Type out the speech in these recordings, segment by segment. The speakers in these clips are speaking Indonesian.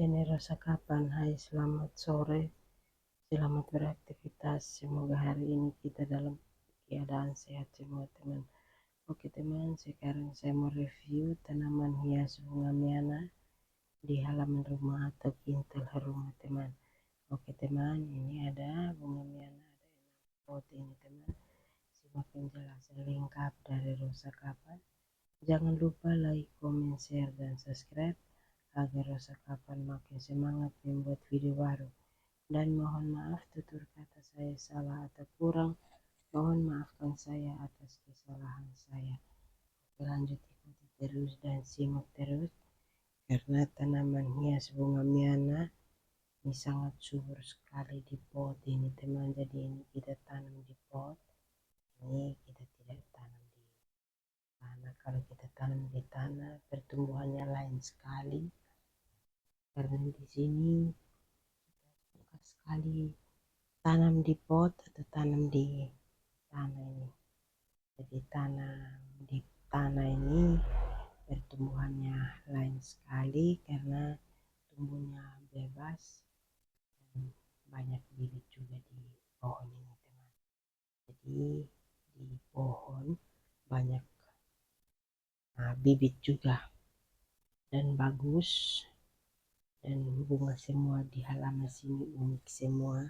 Ini rasa kapan? Hai, selamat sore, selamat beraktivitas. Semoga hari ini kita dalam keadaan sehat semua teman. Oke teman, sekarang saya mau review tanaman hias bunga miana di halaman rumah atau kintal rumah teman. Oke teman, ini ada bunga miana, ada pot ini teman. Simak penjelasan lengkap dari rasa kapan. Jangan lupa like, comment, share, dan subscribe agar rasa kapan makin semangat membuat video baru. Dan mohon maaf tutur kata saya salah atau kurang, mohon maafkan saya atas kesalahan saya. Lanjut ikuti terus dan simak terus, karena tanaman hias bunga miana ini sangat subur sekali di pot ini teman. Jadi ini kita tanam di pot, ini kita tidak tanam di tanah. Kalau kita tanam di tanah pertumbuhannya lain sekali, karena di sini suka sekali tanam di pot atau tanam di tanah ini. Jadi tanam di tanah ini pertumbuhannya lain sekali karena tumbuhnya bebas dan banyak bibit juga di pohon ini teman. Jadi di pohon banyak bibit juga dan bagus, dan bunga semua di halaman sini unik semua,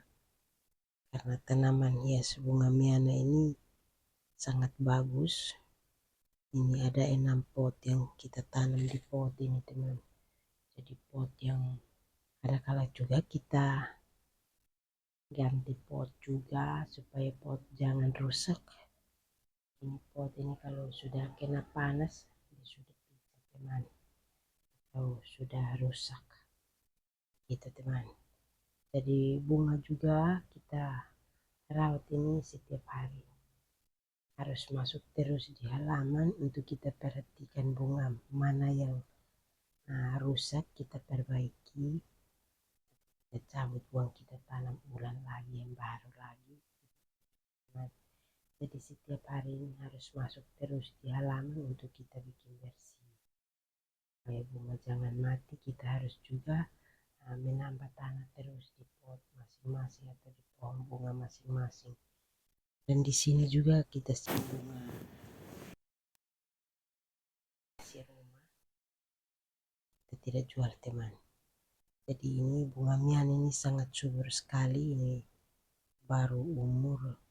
karena tanaman hias bunga miana ini sangat bagus. Ini ada 6 pot yang kita tanam di pot ini teman. Jadi pot yang ada kala juga kita ganti pot juga supaya pot jangan rusak. Ini pot ini kalau sudah kena panas dia sudah pecah teman, atau sudah rusak gitu teman. Jadi bunga juga kita rawat ini setiap hari, harus masuk terus di halaman untuk kita perhatikan bunga mana yang rusak, kita perbaiki, kita cabut, buang, kita tanam ulang lagi yang baru lagi. Nah, jadi setiap hari ini harus masuk terus di halaman untuk kita bikin bersih supaya bunga jangan mati. Kita harus juga menambah tanah terus di pot masing-masing atau di pohon bunga masing-masing. Dan di sini juga kita simpan bunga hasil rumah, kita tidak jual teman. Jadi ini bunga miana ini sangat subur sekali, ini baru umur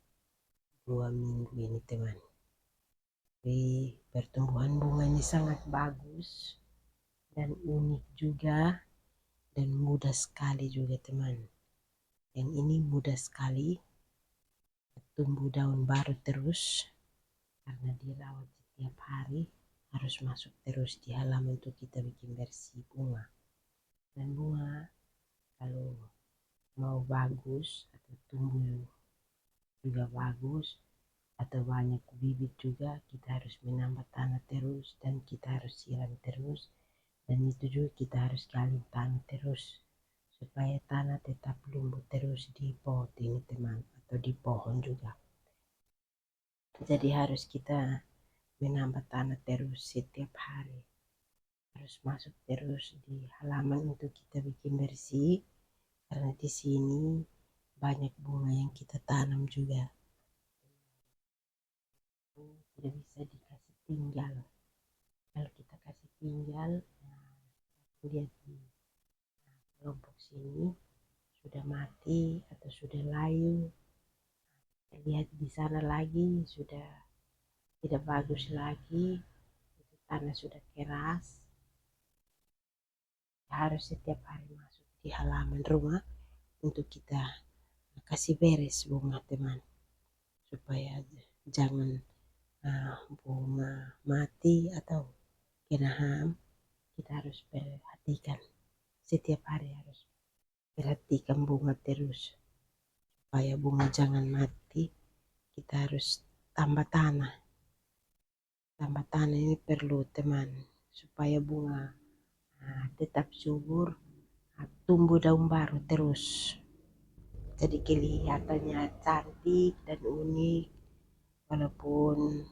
2 minggu ini teman. Jadi pertumbuhan bunga ini sangat bagus dan unik juga, dan mudah sekali juga teman. Yang ini mudah sekali tumbuh daun baru terus karena dirawat setiap hari, harus masuk terus di halaman untuk kita bikin bersih bunga. Dan bunga kalau mau bagus atau tumbuh juga bagus atau banyak bibit juga, kita harus menambah tanah terus dan kita harus siram terus, dan itu juga kita harus gali tanah terus supaya tanah tetap lembut terus di pot ini teman, atau di pohon juga. Jadi harus kita menambah tanah terus setiap hari, harus masuk terus di halaman untuk kita bikin bersih, karena di sini banyak bunga yang kita tanam juga tidak bisa dikasih tinggal. Kalau kita kasih tinggal, lihat di kelompok sini sudah mati atau sudah layu, lihat di sana lagi sudah tidak bagus lagi, itu tanah sudah keras. Harus setiap hari masuk di halaman rumah untuk kita kasih beres bunga teman, supaya jangan bunga mati atau kena ham. Kita harus perhatikan setiap hari, harus perhatikan bunga terus supaya bunga jangan mati. Kita harus tambah tanah ini perlu teman, supaya bunga tetap subur, tumbuh daun baru terus, jadi kelihatannya cantik dan unik. Walaupun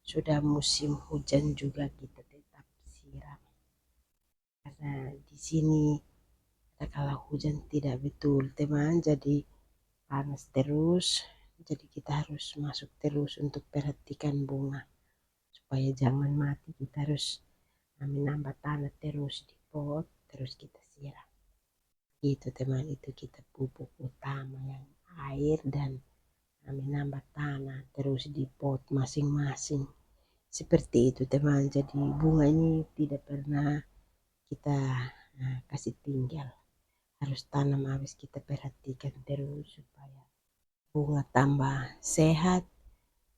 sudah musim hujan juga kita tetap siram, karena di sini Kalau hujan tidak betul teman, jadi panas terus, jadi kita harus masuk terus untuk perhatikan bunga supaya jangan mati. Kita harus menambah tanah terus di pot, terus kita siram. Itu teman, itu kita pupuk utama yang air dan menambah tanah terus di pot masing-masing. Seperti itu teman, jadi bunga ini tidak pernah kita kasih tinggal. Harus tanam, harus kita perhatikan terus supaya bunga tambah sehat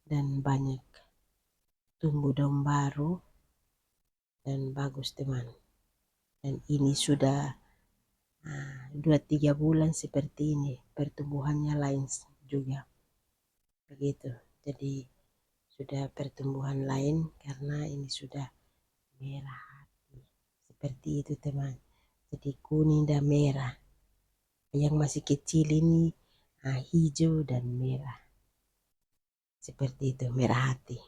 dan banyak tumbuh daun baru dan bagus teman. Dan ini sudah 2-3 bulan seperti ini, pertumbuhannya lain juga begitu. Jadi sudah pertumbuhan lain karena ini sudah merah hati seperti itu teman. Jadi kuning dan merah, yang masih kecil ini hijau dan merah seperti itu, merah hati.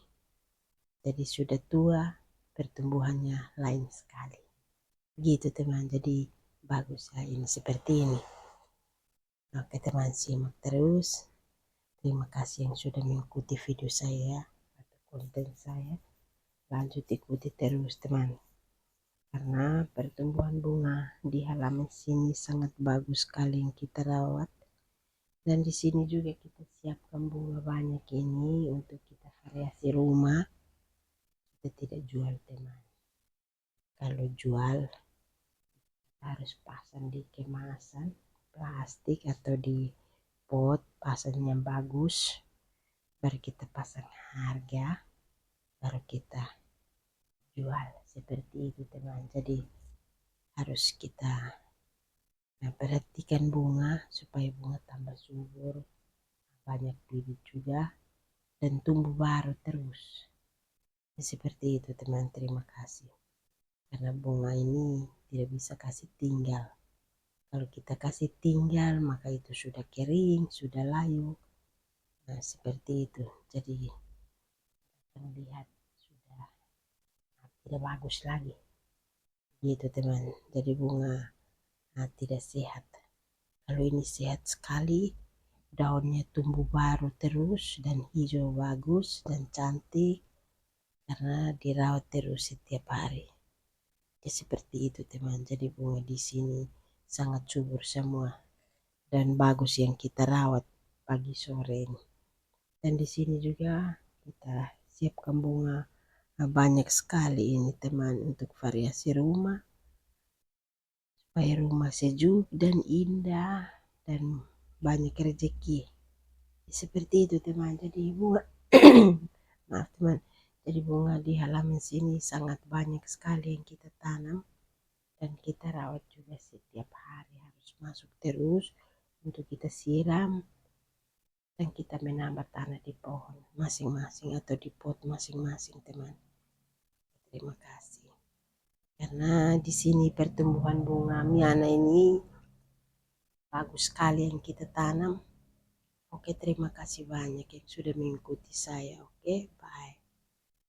Jadi sudah tua, pertumbuhannya lain sekali gitu teman. Jadi bagus ya ini seperti ini. Oke teman, simak terus. Terima kasih yang sudah mengikuti video saya atau konten saya. Lanjut ikuti terus teman, karena pertumbuhan bunga di halaman sini sangat bagus sekali yang kita rawat. Dan di sini juga kita siapkan bunga banyak ini untuk kita variasi rumah. Kita tidak jual teman. Kalau jual harus pasang di kemasan plastik atau di pot, pasang yang bagus, baru kita pasang harga, baru kita jual seperti itu teman. Jadi harus kita perhatikan bunga supaya bunga tambah subur, banyak bibit juga, dan tumbuh baru terus. Seperti itu teman, terima kasih. Karena bunga ini tidak bisa kasih tinggal. Kalau kita kasih tinggal maka itu sudah kering, sudah layu. Nah seperti itu. Jadi terlihat sudah tidak bagus lagi. Gitu teman. Jadi bunga tidak sehat. Kalau ini sehat sekali, daunnya tumbuh baru terus dan hijau bagus dan cantik karena dirawat terus setiap hari. Ya, seperti itu teman. Jadi bunga di sini sangat subur semua dan bagus yang kita rawat pagi sore ini. Dan di sini juga kita siapkan bunga banyak sekali ini teman untuk variasi rumah supaya rumah sejuk dan indah dan banyak rezeki. Seperti itu teman. Jadi bunga maaf teman, jadi bunga di halaman sini sangat banyak sekali yang kita tanam dan kita rawat juga setiap hari. Harus masuk terus untuk kita siram dan kita menambah tanah di pohon masing-masing atau di pot masing-masing teman. Terima kasih. Karena di sini pertumbuhan bunga miana ini bagus sekali yang kita tanam. Oke, terima kasih banyak yang sudah mengikuti saya. Oke, bye.